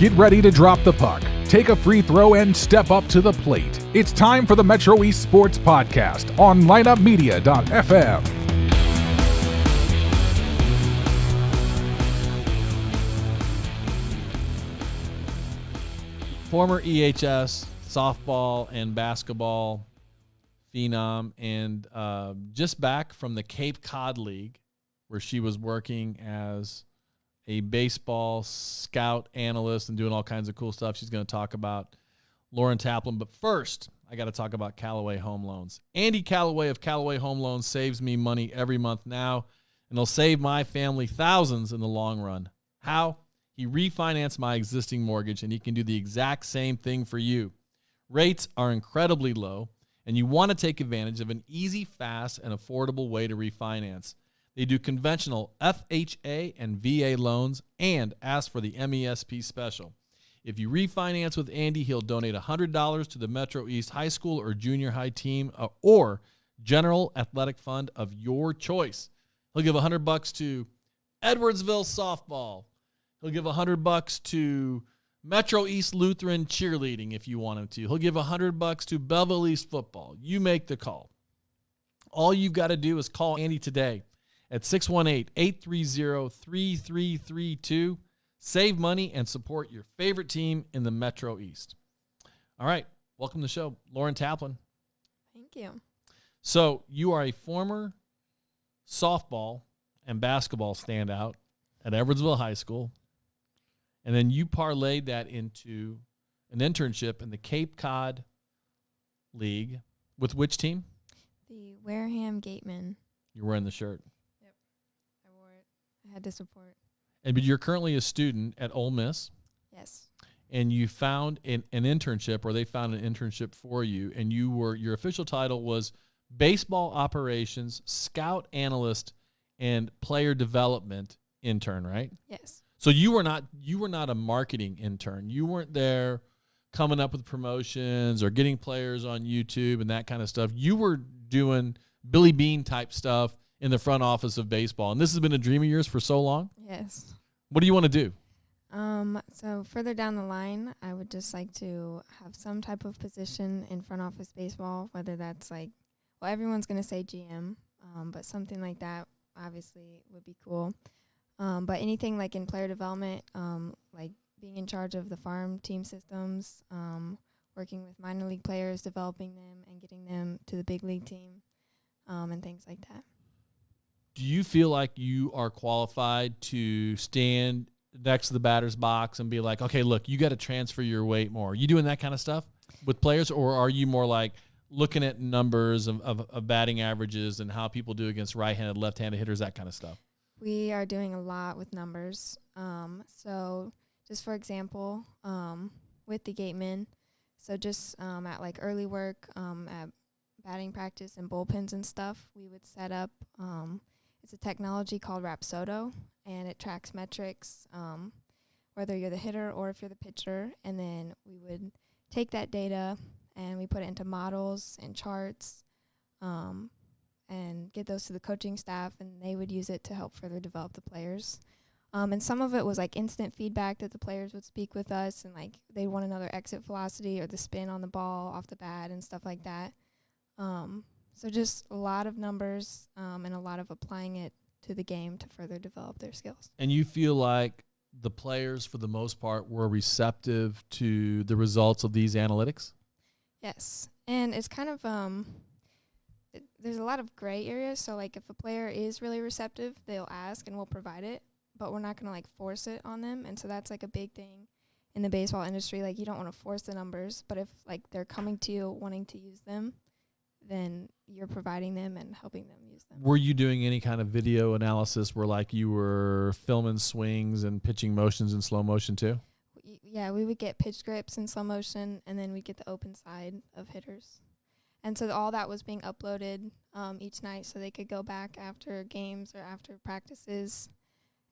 Get ready to drop the puck, take a free throw, and step up to the plate. It's time for the Metro East Sports Podcast on lineupmedia.fm. Former EHS softball and basketball phenom, and just back from the Cape Cod League, where she was working as a baseball scout analyst and doing all kinds of cool stuff. She's going to talk about Lauren Taplin. But first, I got to talk about Callaway Home Loans. Andy Callaway of Callaway Home Loans saves me money every month now, and he'll save my family thousands in the long run. How? He refinanced my existing mortgage, and he can do the exact same thing for you. Rates are incredibly low, and you want to take advantage of an easy, fast, and affordable way to refinance. They do conventional FHA and VA loans and ask for the MESP special. If you refinance with Andy, he'll donate $100 to the Metro East High School or junior high team or general athletic fund of your choice. He'll give $100 to Edwardsville softball. He'll give $100 to Metro East Lutheran cheerleading if you want him to. He'll give $100 to Belleville East football. You make the call. All you've got to do is call Andy today at 618-830-3332. Save money and support your favorite team in the Metro East. All right, welcome to the show, Lauren Taplin. Thank you. So you are a former softball and basketball standout at Edwardsville High School, and then you parlayed that into an internship in the Cape Cod League with which team? The Wareham Gatemen. You're wearing the shirt. I wore it. I had to support. But you're currently a student at Ole Miss. Yes. And you found an internship, or they found an internship for you, and your official title was baseball operations, scout analyst, and player development intern, right? Yes. So you were not a marketing intern. You weren't there coming up with promotions or getting players on YouTube and that kind of stuff. You were doing Billy Bean type stuff in the front office of baseball. And this has been a dream of yours for so long? Yes. What do you want to do? So further down the line, I would just like to have some type of position in front office baseball, whether that's everyone's going to say GM, but something like that obviously would be cool. But anything like in player development, like being in charge of the farm team systems, working with minor league players, developing them and getting them to the big league team, and things like that. Do you feel like you are qualified to stand next to the batter's box and be like, okay, look, you got to transfer your weight more? Are you doing that kind of stuff with players, or are you more like looking at numbers of batting averages and how people do against right-handed, left-handed hitters, that kind of stuff? We are doing a lot with numbers. So just for example, with the gatemen, so just at like early work, at batting practice and bullpens and stuff, we would set up, it's a technology called Rapsodo, and it tracks metrics, whether you're the hitter or if you're the pitcher, and then we would take that data and we put it into models and charts, and get those to the coaching staff, and they would use it to help further develop the players. And some of it was like instant feedback that the players would speak with us, and like they want another exit velocity or the spin on the ball off the bat and stuff like that. So just a lot of numbers, and a lot of applying it to the game to further develop their skills. And you feel like the players, for the most part, were receptive to the results of these analytics? Yes. And it's kind of, there's a lot of gray areas. So like if a player is really receptive, they'll ask and we'll provide it, but we're not going to like force it on them. And so that's like a big thing in the baseball industry. Like you don't want to force the numbers, but if like they're coming to you wanting to use them, then you're providing them and helping them use them. Were you doing any kind of video analysis where like you were filming swings and pitching motions in slow motion too? Yeah, we would get pitch grips in slow motion, and then we'd get the open side of hitters. And so all that was being uploaded each night so they could go back after games or after practices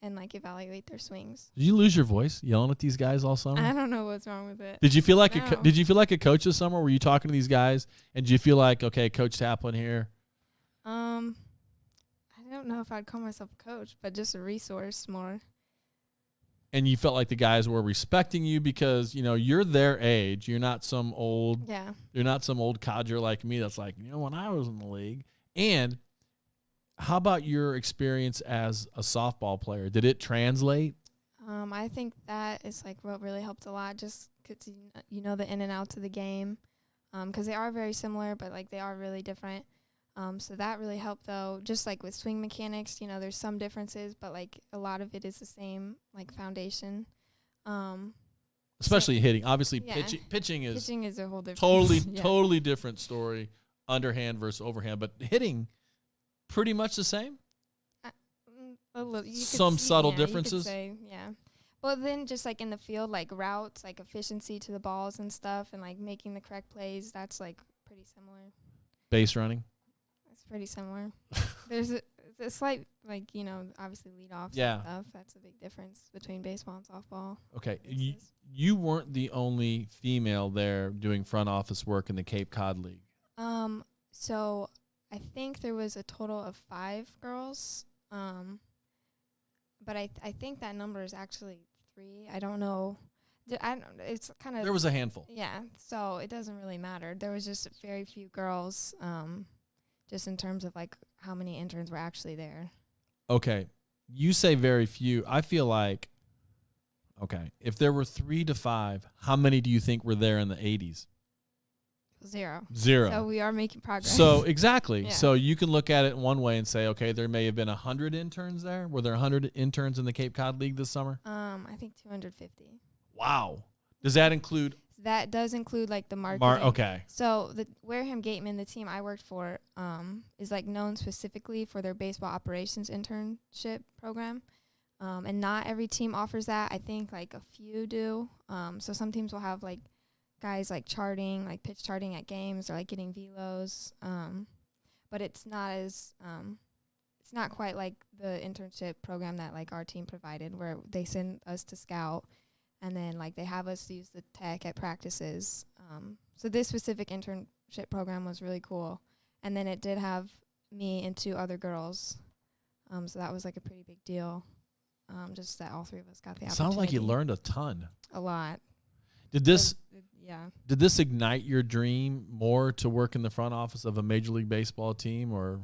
and like evaluate their swings. Did you lose your voice yelling at these guys all summer? I don't know what's wrong with it. Did you feel like No. did you feel like a coach this summer? Were you talking to these guys and did you feel like, okay, Coach Taplin here? I don't know if I'd call myself a coach, but just a resource more. and you felt like the guys were respecting you because, you're their age. You're not some old codger like me that's like, when I was in the league. And how about your experience as a softball player? Did it translate? I think that is like what really helped a lot, just because you know the in and outs of the game, because they are very similar, but like they are really different. So that really helped, though. Just like with swing mechanics, there's some differences, but like a lot of it is the same, like foundation. Especially hitting. Obviously, Yeah. pitching is a whole different totally different story. Underhand versus overhand, but hitting pretty much the same. Some subtle differences. You could say, yeah. But then just like in the field, like routes, like efficiency to the balls and stuff, and like making the correct plays, that's like pretty similar. Base running. It's pretty similar. There's a slight, like, obviously leadoffs Yeah. and stuff. That's a big difference between baseball and softball. Okay. You weren't the only female there doing front office work in the Cape Cod League. So I think there was a total of 5 girls. But I think that number is actually 3. I don't know. It's kind of. There was a handful. Yeah. So it doesn't really matter. There was just very few girls. Just in terms of like how many interns were actually there. Okay. You say very few. I feel like, okay, if there were 3 to 5, how many do you think were there in the 80s? 0. So we are making progress. So exactly. Yeah. So you can look at it one way and say, okay, there may have been 100 interns there. Were there 100 interns in the Cape Cod League this summer? I think 250. Wow. Does that include? That does include like the marketing. Okay. So the Wareham Gateman, the team I worked for, is like known specifically for their baseball operations internship program. And not every team offers that. I think like a few do. So some teams will have like guys like charting, like pitch charting at games or like getting velos. But it's not as it's not quite like the internship program that like our team provided, where they send us to scout and then like they have us use the tech at practices. So this specific internship program was really cool. And then it did have me and 2 other girls. So that was like a pretty big deal. Just that all 3 of us got the opportunity. Sounds like you learned a ton. A lot. Did this Yeah. Did this ignite your dream more to work in the front office of a Major League Baseball team, or?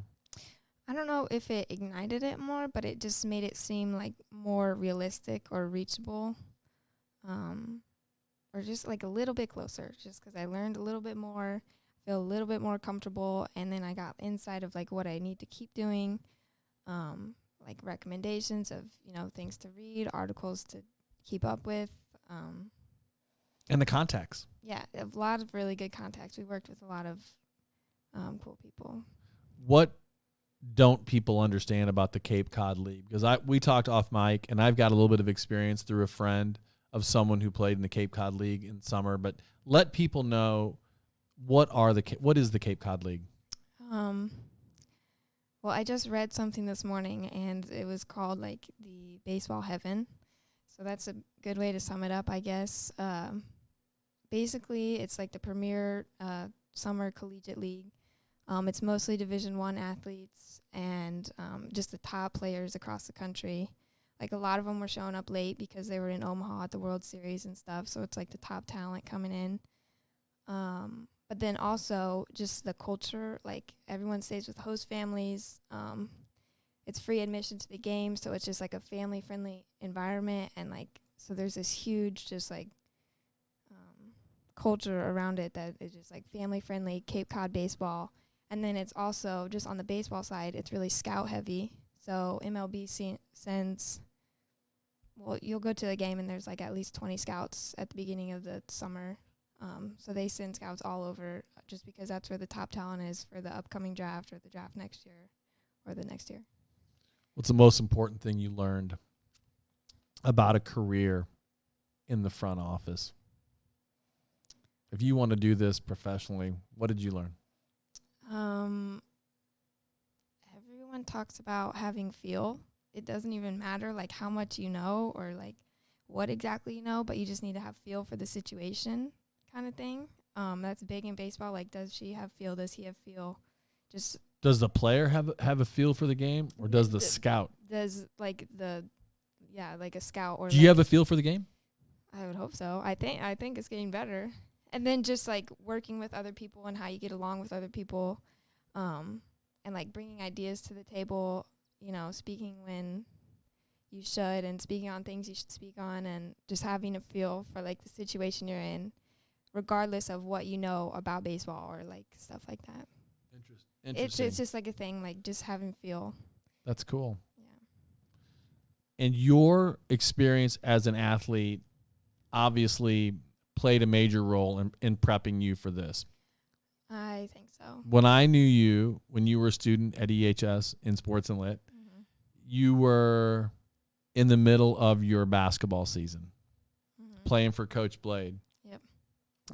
I don't know if it ignited it more, but it just made it seem like more realistic or reachable, or just like a little bit closer, just because I learned a little bit more, feel a little bit more comfortable, and then I got insight of like what I need to keep doing, like recommendations of, things to read, articles to keep up with. And the contacts. Yeah, a lot of really good contacts. We worked with a lot of cool people. What don't people understand about the Cape Cod League? Because we talked off mic, and I've got a little bit of experience through a friend of someone who played in the Cape Cod League in summer. But let people know what is the Cape Cod League? Well, I just read something this morning, and it was called like the baseball heaven. So that's a good way to sum it up, I guess. Basically, it's like the premier summer collegiate league. It's mostly Division I athletes and just the top players across the country. Like a lot of them were showing up late because they were in Omaha at the World Series and stuff. So it's like the top talent coming in. But then also just the culture, like everyone stays with host families. It's free admission to the game, so it's just like a family-friendly environment. And like, so there's this huge just like culture around it that is just like family-friendly Cape Cod baseball. And then it's also just on the baseball side, it's really scout heavy. So MLB sends, well, you'll go to a game and there's like at least 20 scouts at the beginning of the summer. So they send scouts all over just because that's where the top talent is for the upcoming draft or the draft next year or the next year. What's the most important thing you learned about a career in the front office? If you want to do this professionally, what did you learn? Everyone talks about having feel. It doesn't even matter like how much you know or like what exactly you know, but you just need to have feel for the situation kind of thing. That's big in baseball. Like, does she have feel? Does he have feel? Just does the player have a feel for the game, or does the scout? Does like the like a scout or. Do you have a feel for the game? I would hope so. I think it's getting better. And then just like working with other people and how you get along with other people, and like bringing ideas to the table, speaking when you should and speaking on things you should speak on, and just having a feel for like the situation you're in, regardless of what you know about baseball or like stuff like that. Interesting. It's just like a thing, like just having feel. That's cool. Yeah. And your experience as an athlete obviously played a major role in prepping you for this. I think so. When I knew you, when you were a student at EHS in Sports and Lit, you were in the middle of your basketball season, playing for Coach Blade. Yep.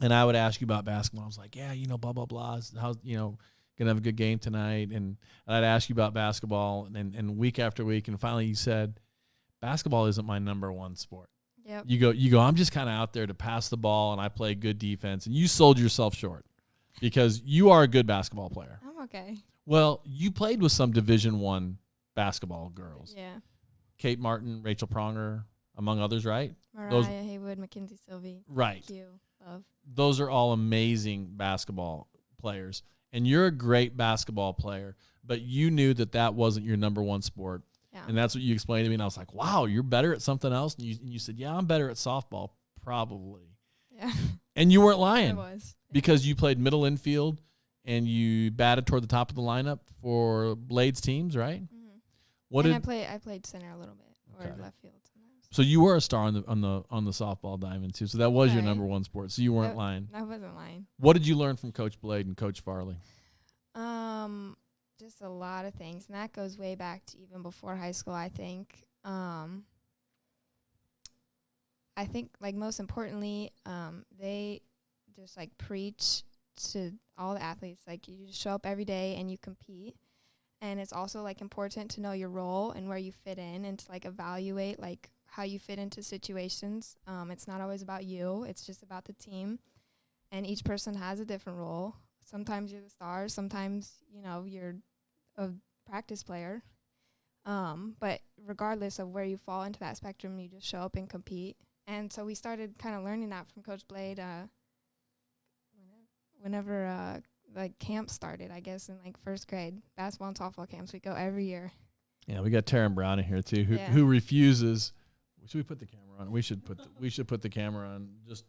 And I would ask you about basketball. I was like, yeah, blah, blah, blah. How's, going to have a good game tonight. And I'd ask you about basketball and week after week. And finally you said, basketball isn't my number one sport. Yep. You go, I'm just kind of out there to pass the ball, and I play good defense. And you sold yourself short because you are a good basketball player. I'm okay. Well, you played with some Division I basketball girls. Yeah. Kate Martin, Rachel Pronger, among others, right? Mariah Haywood, Mackenzie Sylvie. Right. Q, love. Those are all amazing basketball players. And you're a great basketball player, but you knew that wasn't your number one sport. Yeah. And that's what you explained to me. And I was like, wow, you're better at something else? And you said, yeah, I'm better at softball, probably. Yeah. And you weren't lying. I was. Yeah. Because you played middle infield and you batted toward the top of the lineup for Blade's teams, right? Mm-hmm. I played center a little bit or left field sometimes. So you were a star on the softball diamond too. So that was your number one sport. So you weren't lying. I wasn't lying. What did you learn from Coach Blade and Coach Farley? Just a lot of things, and that goes way back to even before high school. I think like most importantly, they just like preach to all the athletes, like you just show up every day and you compete. And it's also like important to know your role and where you fit in, and to like evaluate like how you fit into situations. It's not always about you. It's just about the team. And each person has a different role. Sometimes you're the star. Sometimes, you're a practice player. But regardless of where you fall into that spectrum, you just show up and compete. And so we started kind of learning that from Coach Blade whenever like camp started, I guess, in like first grade. Basketball and softball camps, we go every year. Yeah, we got Taryn Brown in here too, who refuses. Should we put the camera on? We should put the camera on. Just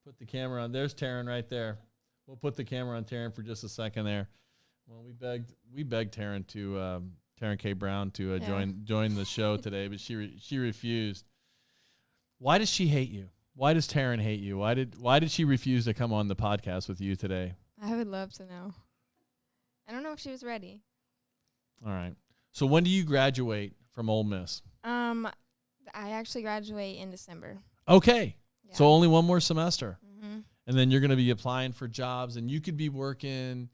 put the camera on. There's Taryn right there. We'll put the camera on Taryn for just a second there. Well, we begged Taryn to Taryn K. Brown to join the show today, but she refused. Why does she hate you? Why does Taryn hate you? Why did she refuse to come on the podcast with you today? I would love to know. I don't know if she was ready. All right. So when do you graduate from Ole Miss? I actually graduate in December. Okay. Yeah. So only one more semester. Mm-hmm. And then you're going to be applying for jobs, and you could be working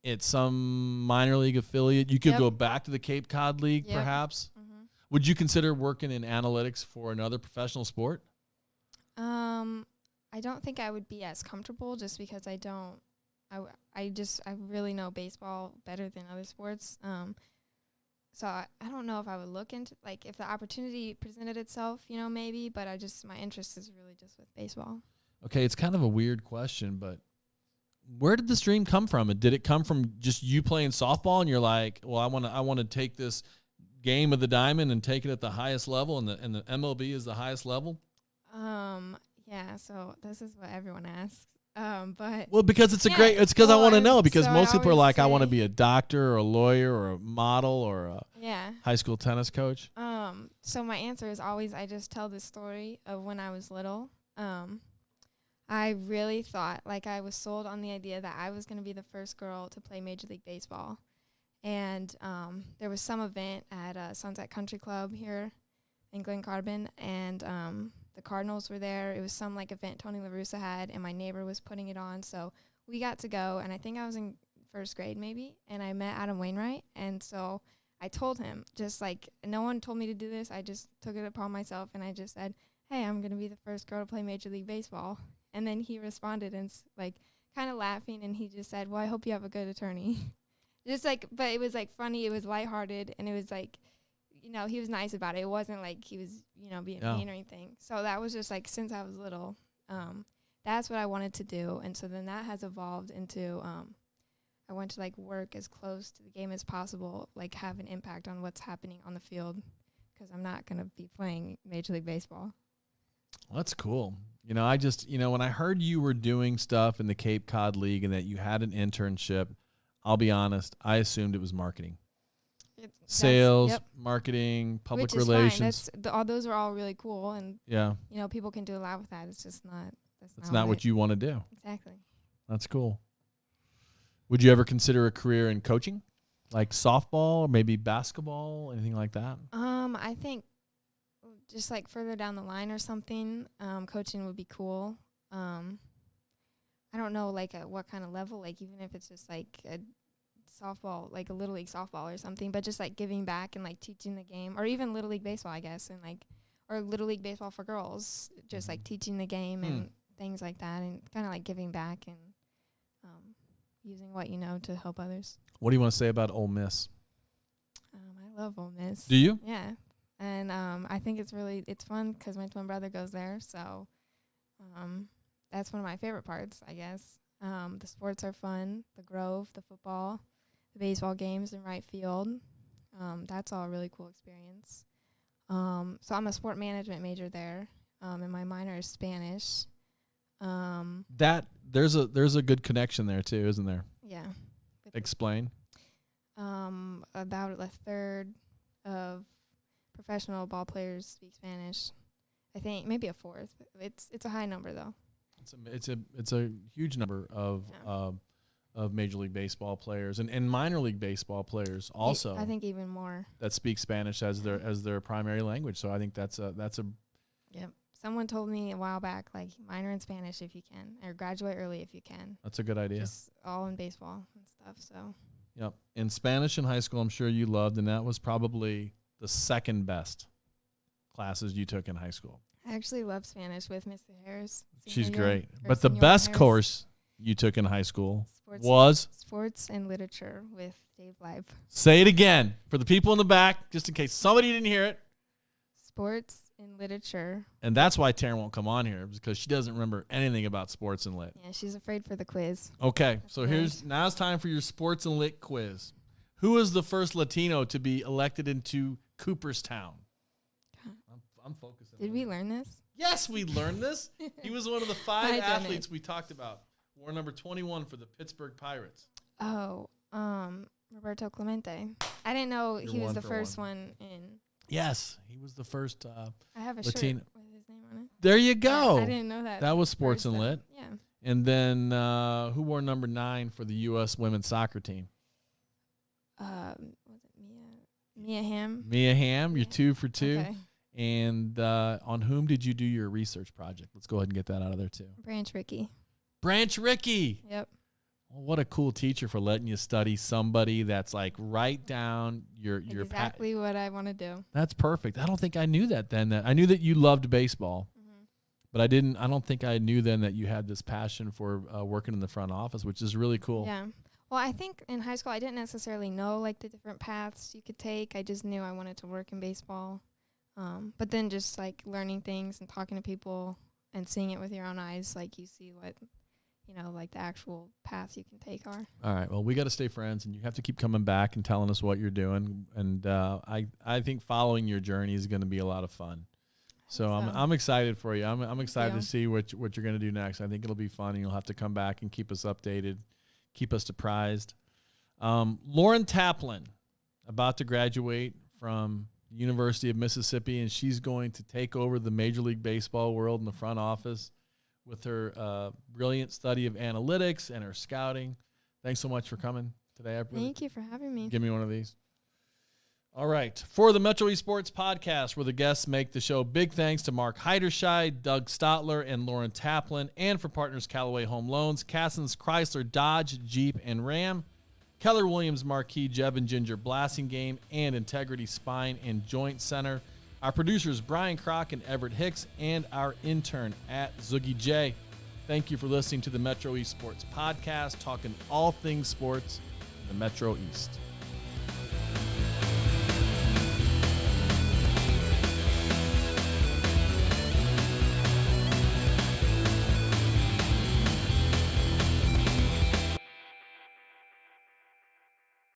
at some minor league affiliate. You could go back to the Cape Cod League, perhaps. Mm-hmm. Would you consider working in analytics for another professional sport? I don't think I would be as comfortable, just because I really know baseball better than other sports. So I don't know if I would look into, like, if the opportunity presented itself, maybe, but my interest is really just with baseball. Okay, it's kind of a weird question, but where did this dream come from? And did it come from just you playing softball and you're like, well, I want to take this game of the diamond and take it at the highest level, and the MLB is the highest level? Yeah, so this is what everyone asks. But because it's because I want to know, because most people are like, I want to be a doctor or a lawyer or a model or a high school tennis coach. So my answer is always, I just tell this story of when I was little. I really thought, like, I was sold on the idea that I was going to be the first girl to play Major League Baseball. And there was some event at Sunset Country Club here in Glen Carbon, and the Cardinals were there. It was some like event Tony La Russa had, and my neighbor was putting it on. So we got to go, and I think I was in first grade maybe, and I met Adam Wainwright. And so I told him, just like, no one told me to do this. I just took it upon myself, and I just said, hey, I'm going to be the first girl to play Major League Baseball. And then he responded and like kind of laughing, and he just said, well, I hope you have a good attorney. Just like, but it was like funny. It was lighthearted, and it was like, he was nice about it. It wasn't like he was, being mean or anything. So that was just like, since I was little, that's what I wanted to do. And so then that has evolved into, I want to like work as close to the game as possible, like have an impact on what's happening on the field, because I'm not going to be playing Major League Baseball. Well, that's cool. I just, when I heard you were doing stuff in the Cape Cod League and that you had an internship, I'll be honest, I assumed it was marketing. Sales, marketing, public relations. All those are all really cool, and people can do a lot with that. It's just not. That's not what you want to do. Exactly. That's cool. Would you ever consider a career in coaching, like softball or maybe basketball, anything like that? I think just like further down the line or something, coaching would be cool. I don't know, like at what kind of level, like even if it's just like a softball, like a Little League softball or something, but just like giving back and like teaching the game, or even Little League baseball, I guess, and like, or Little League baseball for girls, just like teaching the game and things like that, and kind of like giving back and using what you know to help others. What do you want to say about Ole Miss? I love Ole Miss. Do you? Yeah. And I think it's fun because my twin brother goes there, so that's one of my favorite parts, I guess. The sports are fun, the Grove, the football, the baseball games in right field. That's all a really cool experience. So I'm a sport management major there, and my minor is Spanish. There's a good connection there too, isn't there? Yeah. Explain. About a third of professional ball players speak Spanish. I think maybe a fourth. It's a high number though. It's a huge number of Major League Baseball players and minor league baseball players also. I think even more that speak Spanish as their primary language. So I think that's a. Yep. Someone told me a while back, like, minor in Spanish if you can, or graduate early if you can. That's a good idea. Just all in baseball and stuff. So. Yep. And Spanish in high school, I'm sure you loved, and that was probably the second best classes you took in high school. I actually love Spanish with Mr. Harris. She's great. But the best course you took in high school was? Sports and Literature with Dave Live. Say it again for the people in the back, just in case somebody didn't hear it. Sports and Literature. And that's why Taryn won't come on here, because she doesn't remember anything about sports and lit. Yeah, she's afraid for the quiz. Okay, so now it's time for your sports and lit quiz. Who was the first Latino to be elected into Cooperstown? I'm focusing. Did we learn this? Yes, we learned this. He was one of the 5 athletes we talked about. Wore number 21 for the Pittsburgh Pirates. Oh, Roberto Clemente. I didn't know he was the first one in. Yes, he was the first I have a Latino. shirt with his name on it. There you go. I didn't know that. That was sports and lit. Yeah. And then who wore number 9 for the U.S. women's soccer team? Was it Mia Hamm? Mia Hamm, you're 2 for 2. Okay. And on whom did you do your research project? Let's go ahead and get that out of there too. Branch Rickey. Branch Rickey. Yep. Well, what a cool teacher for letting you study somebody that's like right down your exactly what I want to do. That's perfect. I don't think I knew that then. I knew that you loved baseball, but I don't think I knew then that you had this passion for working in the front office, which is really cool. Yeah. Well, I think in high school I didn't necessarily know like the different paths you could take. I just knew I wanted to work in baseball. But then just like learning things and talking to people and seeing it with your own eyes, like you see what, like the actual paths you can take are. All right. Well, we got to stay friends, and you have to keep coming back and telling us what you're doing. And I think following your journey is going to be a lot of fun. So I'm excited for you. I'm excited to see what you're going to do next. I think it'll be fun, and you'll have to come back and keep us updated, keep us apprised. Lauren Taplin, about to graduate from University of Mississippi, and she's going to take over the Major League Baseball world in the front office with her brilliant study of analytics and her scouting. Thanks so much for coming today. Thank you for having me. Give me one of these. All right. For the Metro Esports Podcast, where the guests make the show, big thanks to Mark Heiderscheid, Doug Stotler, and Lauren Taplin, and for partners Callaway Home Loans, Cassens Chrysler, Dodge, Jeep, and Ram, Keller Williams Marquee, Jeb and Ginger Blasting Game, and Integrity Spine and Joint Center. Our producers, Brian Kroc and Everett Hicks, and our intern at Zoogie J. Thank you for listening to the Metro Esports Podcast, talking all things sports in the Metro East.